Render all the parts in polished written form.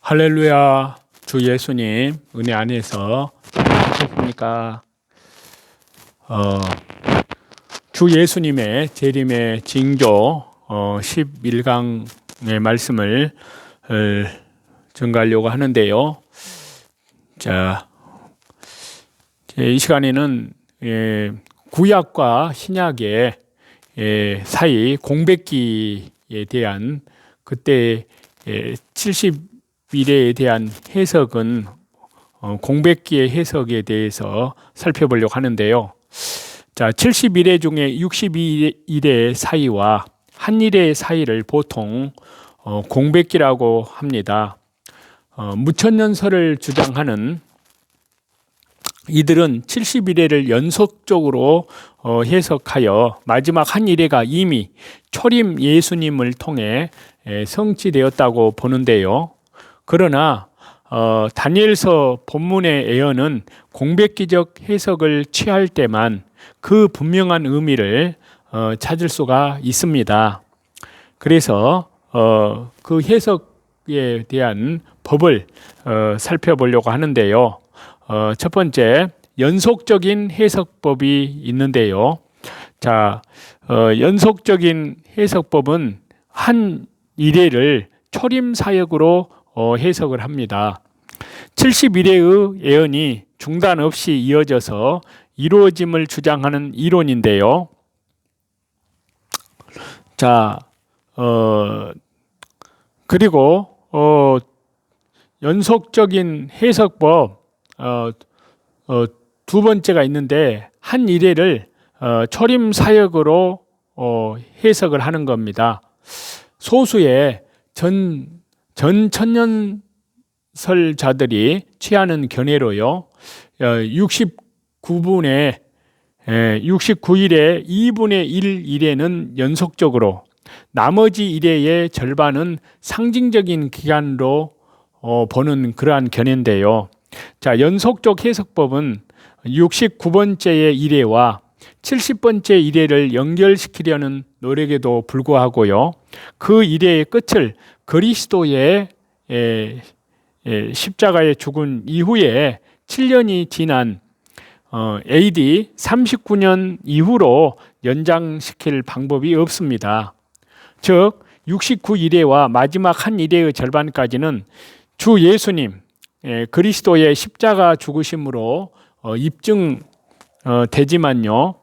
할렐루야. 주 예수님 은혜 안에서 잘하셨습니까? 주 예수님의 재림의 징조 11강의 말씀을 전가하려고 하는데요. 자, 이 시간에는 구약과 신약의 사이 공백기에 대한 그때 71회에 대한 해석은 공백기의 해석에 대해서 살펴보려고 하는데요. 자, 71회 중에 62일의 사이와 한일의 사이를 보통 공백기라고 합니다. 무천년설을 주장하는 이들은 71회를 연속적으로 해석하여 마지막 한일회가 이미 초림 예수님을 통해 성취되었다고 보는데요. 그러나 다니엘서 본문의 예언은 공백기적 해석을 취할 때만 그 분명한 의미를 찾을 수가 있습니다. 그래서 그 해석에 대한 법을 살펴보려고 하는데요. 첫 번째, 연속적인 해석법이 있는데요. 자, 연속적인 해석법은 한 일회를 초림 사역으로 해석을 합니다. 71회의 예언이 중단 없이 이어져서 이루어짐을 주장하는 이론인데요. 자, 그리고 연속적인 해석법 두 번째가 있는데 한 일회를 초림 사역으로 해석을 하는 겁니다. 소수의 전천년설자들이 취하는 견해로요. 69일의 2분의 1 일회는 연속적으로, 나머지 일회의 절반은 상징적인 기간으로 보는 그러한 견해인데요. 자, 연속적 해석법은 69번째의 일회와 70번째 일회를 연결시키려는 노력에도 불구하고요. 그 일회의 끝을 그리스도의 십자가에 죽은 이후에 7년이 지난 AD 39년 이후로 연장시킬 방법이 없습니다. 즉 69일회와 마지막 한 일회의 절반까지는 주 예수님 그리스도의 십자가 죽으심으로 입증되지만요.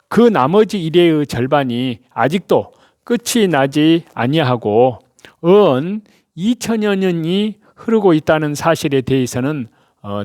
그 나머지 일회의 절반이 아직도 끝이 나지 아니하고 2000여 년이 흐르고 있다는 사실에 대해서는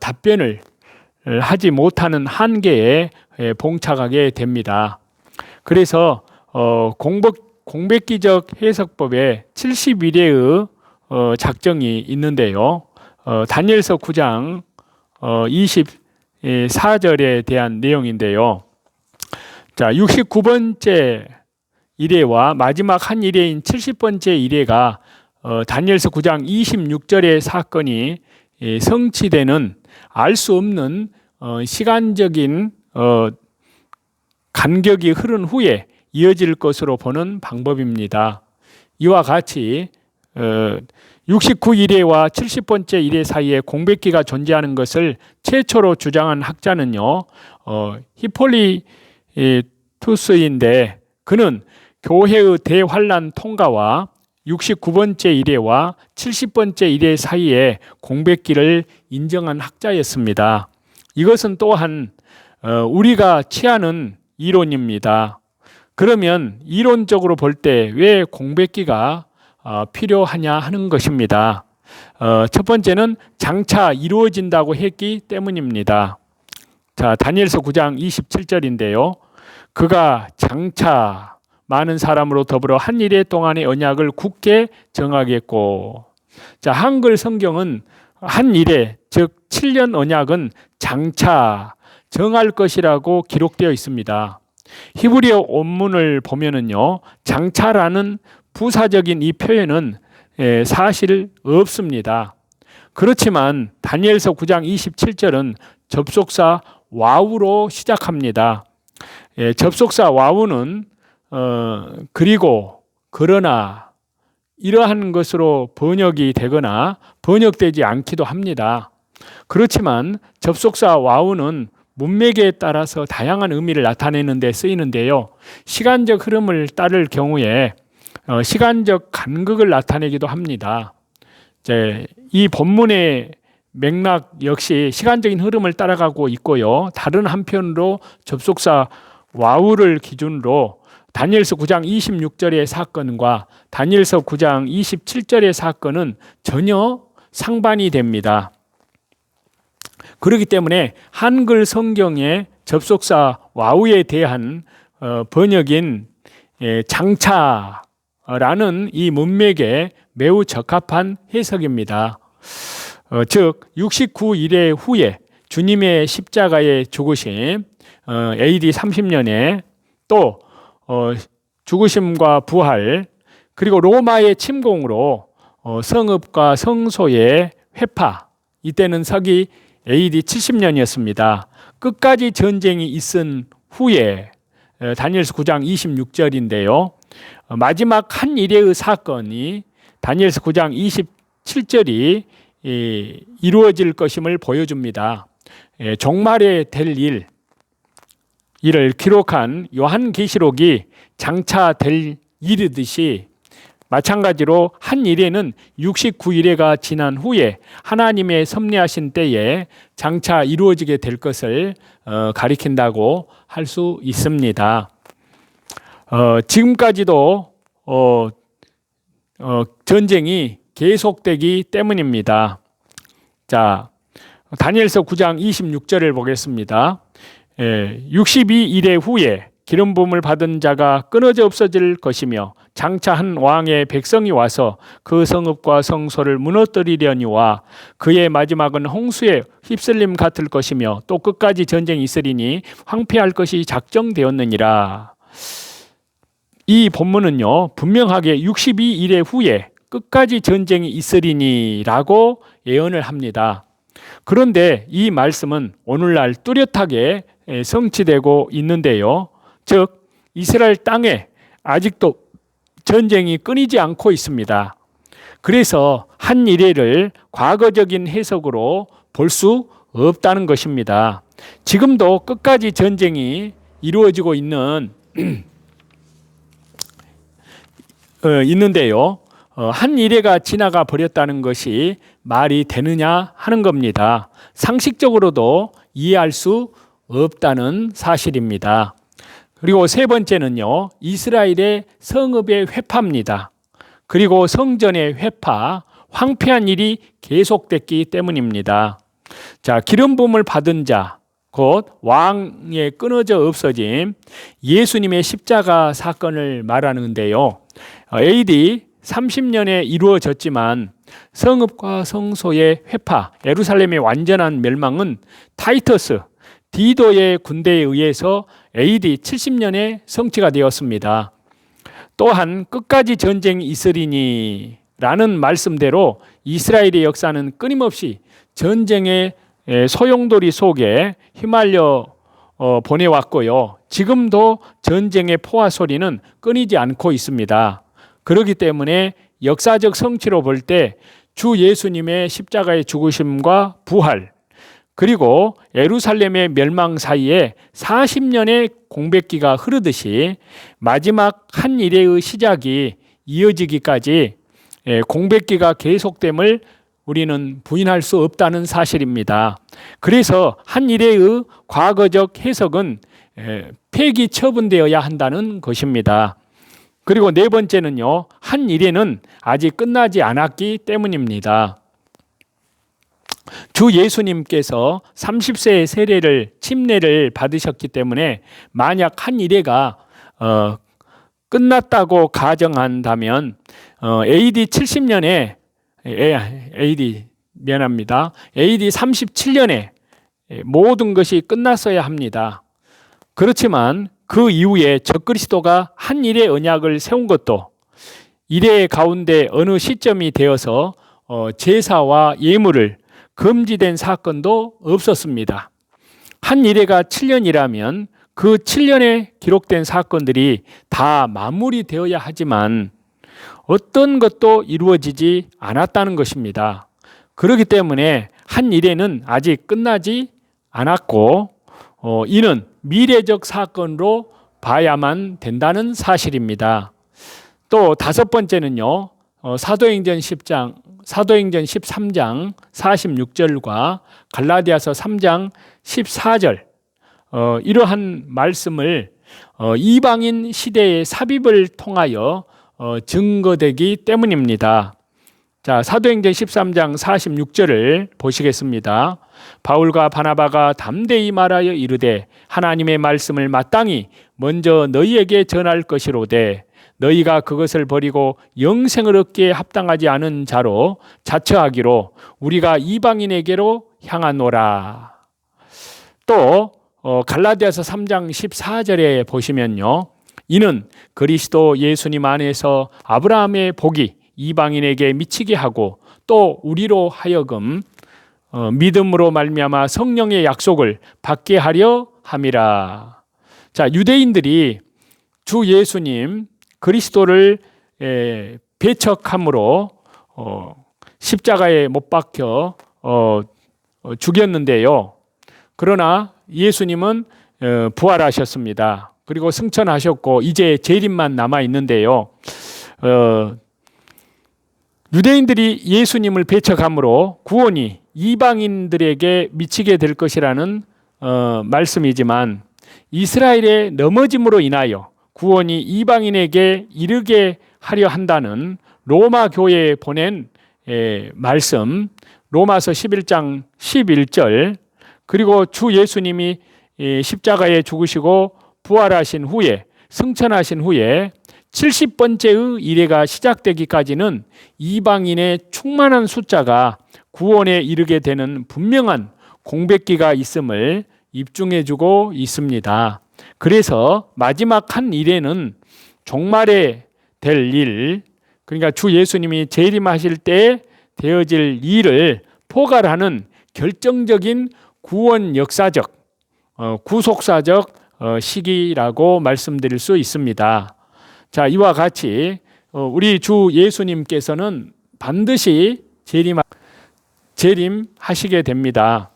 답변을 하지 못하는 한계에 봉착하게 됩니다. 그래서 공백기적 해석법에 71회의 작정이 있는데요. 다니엘서 9장 24절에 대한 내용인데요. 자, 69번째 일회와 마지막 한 일회인 70번째 일회가 다니엘서 9장 26절의 사건이 성취되는 알 수 없는 시간적인 간격이 흐른 후에 이어질 것으로 보는 방법입니다. 이와 같이 69일회와 70번째 일회 사이에 공백기가 존재하는 것을 최초로 주장한 학자는요, 히폴리투스인데 그는 교회의 대환란 통과와 69번째 일회와 70번째 일회 사이에 공백기를 인정한 학자였습니다. 이것은 또한 우리가 취하는 이론입니다. 그러면 이론적으로 볼 때 왜 공백기가 필요하냐 하는 것입니다. 첫 번째는 장차 이루어진다고 했기 때문입니다. 자, 다니엘서 9장 27절인데요. 그가 장차 많은 사람으로 더불어 한 일회 동안의 언약을 굳게 정하겠고. 자, 한글 성경은 한 일회, 즉 7년 언약은 장차 정할 것이라고 기록되어 있습니다. 히브리어 원문을 보면은요, 장차라는 부사적인 이 표현은 사실 없습니다. 그렇지만 다니엘서 9장 27절은 접속사 와우로 시작합니다. 접속사 와우는 그리고, 그러나, 이러한 것으로 번역이 되거나 번역되지 않기도 합니다. 그렇지만 접속사 와우는 문맥에 따라서 다양한 의미를 나타내는 데 쓰이는데요. 시간적 흐름을 따를 경우에 시간적 간극을 나타내기도 합니다. 이 본문의 맥락 역시 시간적인 흐름을 따라가고 있고요. 다른 한편으로 접속사 와우를 기준으로 다니엘서 9장 26절의 사건과 다니엘서 9장 27절의 사건은 전혀 상반이 됩니다. 그렇기 때문에 한글 성경의 접속사 와우에 대한 번역인 장차라는 이 문맥에 매우 적합한 해석입니다. 즉 69일의 후에 주님의 십자가의 죽으심 AD 30년에 또 죽으심과 부활 그리고 로마의 침공으로 성읍과 성소의 회파, 이때는 서기 AD 70년이었습니다. 끝까지 전쟁이 있은 후에 다니엘서 9장 26절인데요. 마지막 한 일의 사건이 다니엘서 9장 27절이 이루어질 것임을 보여줍니다. 종말에 될 일을 기록한 요한계시록이 장차 될 일이듯이 마찬가지로 한 일에는 69일에가 지난 후에 하나님의 섭리하신 때에 장차 이루어지게 될 것을 가리킨다고 할 수 있습니다. 지금까지도 전쟁이 계속되기 때문입니다. 자, 다니엘서 9장 26절을 보겠습니다. 62일의 후에 기름 부음을 받은 자가 끊어져 없어질 것이며 장차 한 왕의 백성이 와서 그 성읍과 성소를 무너뜨리려니와 그의 마지막은 홍수에 휩쓸림 같을 것이며 또 끝까지 전쟁이 있으리니 황폐할 것이 작정되었느니라. 이 본문은요, 분명하게 62일의 후에 끝까지 전쟁이 있으리니라고 예언을 합니다. 그런데 이 말씀은 오늘날 뚜렷하게 성취되고 있는데요. 즉 이스라엘 땅에 아직도 전쟁이 끊이지 않고 있습니다. 그래서 한 일회를 과거적인 해석으로 볼 수 없다는 것입니다. 지금도 끝까지 전쟁이 이루어지고 있는데요. 한 일회가 지나가 버렸다는 것이 말이 되느냐 하는 겁니다. 상식적으로도 이해할 수 없다는 사실입니다. 그리고 세 번째는요, 이스라엘의 성읍의 회파입니다. 그리고 성전의 회파, 황폐한 일이 계속됐기 때문입니다. 자, 기름 부음을 받은 자, 곧 왕의 끊어져 없어짐, 예수님의 십자가 사건을 말하는데요. AD 30년에 이루어졌지만 성읍과 성소의 회파, 예루살렘의 완전한 멸망은 타이터스, 디도의 군대에 의해서 AD 70년에 성취가 되었습니다. 또한 끝까지 전쟁이 있으리니 라는 말씀대로 이스라엘의 역사는 끊임없이 전쟁의 소용돌이 속에 휘말려 보내왔고요. 지금도 전쟁의 포화 소리는 끊이지 않고 있습니다. 그렇기 때문에 역사적 성취로 볼 때 주 예수님의 십자가의 죽으심과 부활, 그리고 예루살렘의 멸망 사이에 40년의 공백기가 흐르듯이 마지막 한 일의 시작이 이어지기까지 공백기가 계속됨을 우리는 부인할 수 없다는 사실입니다. 그래서 한 일의 과거적 해석은 폐기 처분되어야 한다는 것입니다. 그리고 네 번째는요, 한 일에는 아직 끝나지 않았기 때문입니다. 주 예수님께서 30세의 세례를 침례를 받으셨기 때문에 만약 한 일회가 끝났다고 가정한다면 AD 70년에 AD 37년에 모든 것이 끝났어야 합니다. 그렇지만 그 이후에 적그리스도가 한 일의 언약을 세운 것도 일회 가운데 어느 시점이 되어서 제사와 예물을 금지된 사건도 없었습니다. 한 일회가 7년이라면 그 7년에 기록된 사건들이 다 마무리되어야 하지만 어떤 것도 이루어지지 않았다는 것입니다. 그렇기 때문에 한 일에는 아직 끝나지 않았고 이는 미래적 사건으로 봐야만 된다는 사실입니다. 또 다섯 번째는요. 사도행전 13장 46절과 갈라디아서 3장 14절 이러한 말씀을 이방인 시대의 삽입을 통하여 증거되기 때문입니다. 자, 사도행전 13장 46절을 보시겠습니다. 바울과 바나바가 담대히 말하여 이르되 하나님의 말씀을 마땅히 먼저 너희에게 전할 것이로되 너희가 그것을 버리고 영생을 얻기에 합당하지 않은 자로 자처하기로 우리가 이방인에게로 향하노라. 또 갈라디아서 3장 14절에 보시면요. 이는 그리스도 예수님 안에서 아브라함의 복이 이방인에게 미치게 하고 또 우리로 하여금 믿음으로 말미암아 성령의 약속을 받게 하려 함이라. 자, 유대인들이 주 예수님 그리스도를 배척함으로 십자가에 못 박혀 죽였는데요. 그러나 예수님은 부활하셨습니다. 그리고 승천하셨고 이제 재림만 남아 있는데요. 유대인들이 예수님을 배척함으로 구원이 이방인들에게 미치게 될 것이라는 말씀이지만 이스라엘의 넘어짐으로 인하여 구원이 이방인에게 이르게 하려 한다는 로마 교회에 보낸 말씀, 로마서 11장 11절, 그리고 주 예수님이 십자가에 죽으시고 부활하신 후에 승천하신 후에 70번째의 이래가 시작되기까지는 이방인의 충만한 숫자가 구원에 이르게 되는 분명한 공백기가 있음을 입증해주고 있습니다. 그래서 마지막 한 일에는 종말에 될 일, 그러니까 주 예수님이 재림하실 때 되어질 일을 포괄하는 결정적인 구원 역사적, 구속사적 시기라고 말씀드릴 수 있습니다. 자, 이와 같이 우리 주 예수님께서는 반드시 재림하시게 됩니다.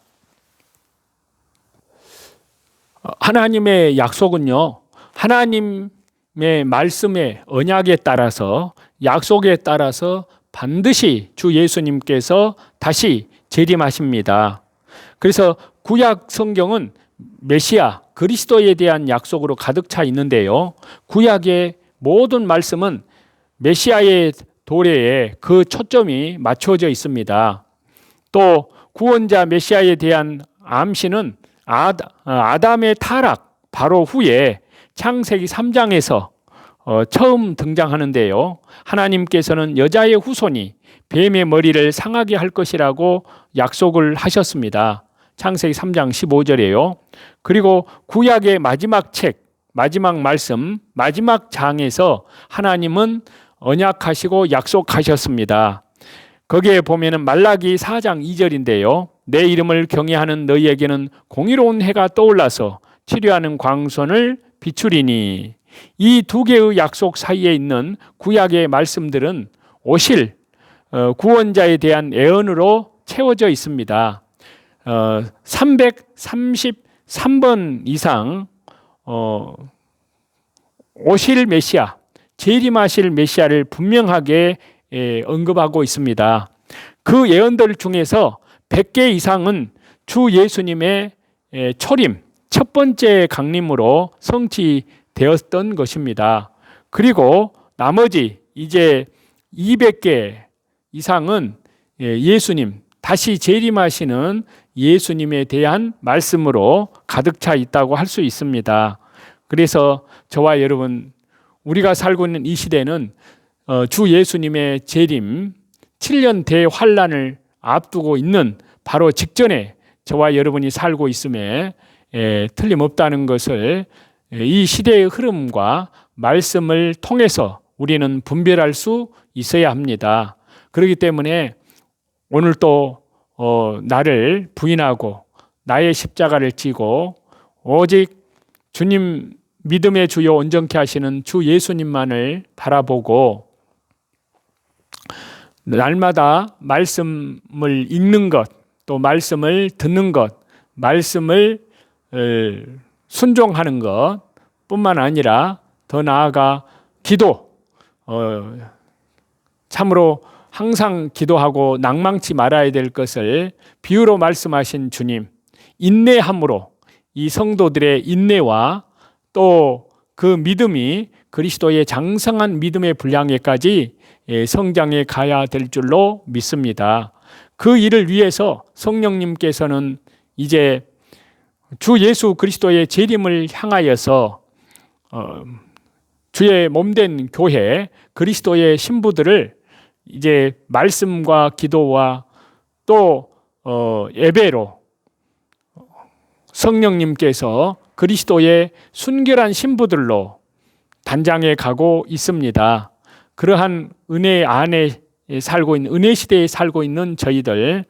하나님의 약속은요, 하나님의 말씀의 언약에 따라서 약속에 따라서 반드시 주 예수님께서 다시 재림하십니다. 그래서 구약 성경은 메시아 그리스도에 대한 약속으로 가득 차 있는데요. 구약의 모든 말씀은 메시아의 도래에 그 초점이 맞춰져 있습니다. 또 구원자 메시아에 대한 암시는 아담의 타락 바로 후에 창세기 3장에서 처음 등장하는데요. 하나님께서는 여자의 후손이 뱀의 머리를 상하게 할 것이라고 약속을 하셨습니다. 창세기 3장 15절이에요. 그리고 구약의 마지막 책, 마지막 말씀, 마지막 장에서 하나님은 언약하시고 약속하셨습니다. 거기에 보면은 말라기 4장 2절인데요. 내 이름을 경외하는 너희에게는 공의로운 해가 떠올라서 치료하는 광선을 비추리니. 이 두 개의 약속 사이에 있는 구약의 말씀들은 오실 구원자에 대한 예언으로 채워져 있습니다. 333번 이상 오실 메시아, 재림하실 메시아를 분명하게 언급하고 있습니다. 그 예언들 중에서 100개 이상은 주 예수님의 초림, 첫 번째 강림으로 성취되었던 것입니다. 그리고 나머지 이제 200개 이상은 예수님, 다시 재림하시는 예수님에 대한 말씀으로 가득 차 있다고 할 수 있습니다. 그래서 저와 여러분, 우리가 살고 있는 이 시대는 주 예수님의 재림 7년 대환란을 앞두고 있는 바로 직전에 저와 여러분이 살고 있음에 틀림없다는 것을 이 시대의 흐름과 말씀을 통해서 우리는 분별할 수 있어야 합니다. 그렇기 때문에 오늘 또 나를 부인하고 나의 십자가를 지고 오직 주님 믿음의 주요 온전케 하시는 주 예수님만을 바라보고 날마다 말씀을 읽는 것, 또 말씀을 듣는 것, 말씀을 순종하는 것 뿐만 아니라 더 나아가 기도, 참으로 항상 기도하고 낭망치 말아야 될 것을 비유로 말씀하신 주님, 인내함으로 이 성도들의 인내와 또 그 믿음이 그리스도의 장성한 믿음의 분량에까지 성장해 가야 될 줄로 믿습니다. 그 일을 위해서 성령님께서는 이제 주 예수 그리스도의 재림을 향하여서 주의 몸된 교회 그리스도의 신부들을 이제 말씀과 기도와 또 예배로 성령님께서 그리스도의 순결한 신부들로 단장해 가고 있습니다. 그러한 은혜 안에 살고 있는, 은혜 시대에 살고 있는 저희들,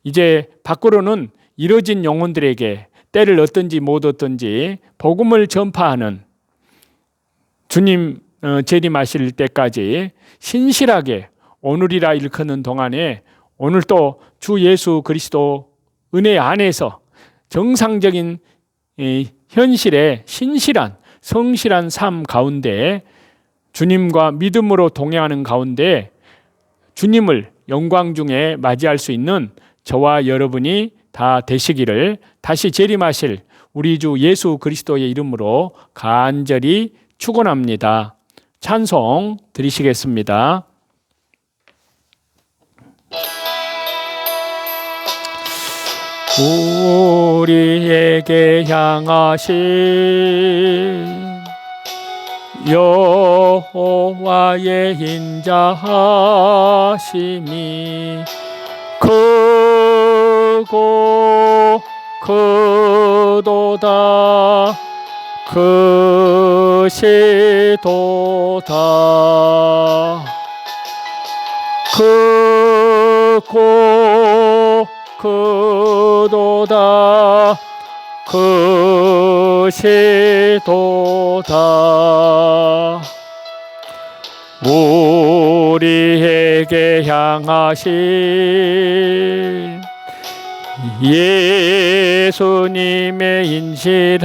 이제 밖으로는 이뤄진 영혼들에게 때를 얻든지 못 얻든지 복음을 전파하는, 주님 재림하실 때까지 신실하게 오늘이라 일컫는 동안에 오늘 또 주 예수 그리스도 은혜 안에서 정상적인 현실의 신실한 성실한 삶 가운데 주님과 믿음으로 동행하는 가운데 주님을 영광 중에 맞이할 수 있는 저와 여러분이 다 되시기를 다시 재림하실 우리 주 예수 그리스도의 이름으로 간절히 축원합니다. 찬송 드리시겠습니다. 우리에게 향하신 여호와의 인자하심이 크고 크도다 크시도다 크고 크도다 크시도다 우리에게 향하신 예수님의 인실하심이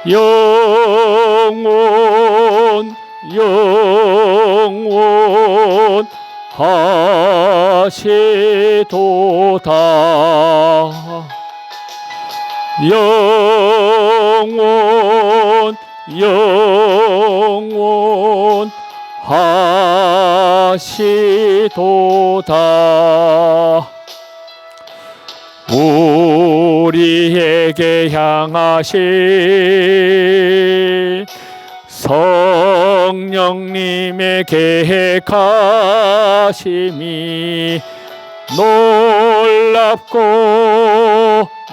영원 하시도다 영원 하시도다 우리에게 향하신 성령님의 계획하심이 놀랍고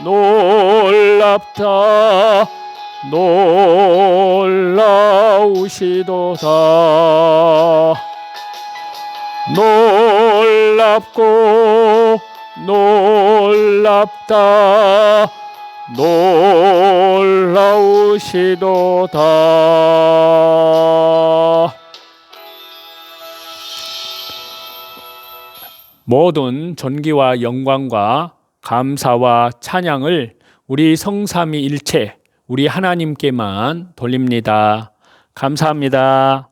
놀랍다 놀라우시도다 놀랍고 놀랍다 놀라우시도다. 모든 존귀와 영광과 감사와 찬양을 우리 성삼위일체 우리 하나님께만 돌립니다. 감사합니다.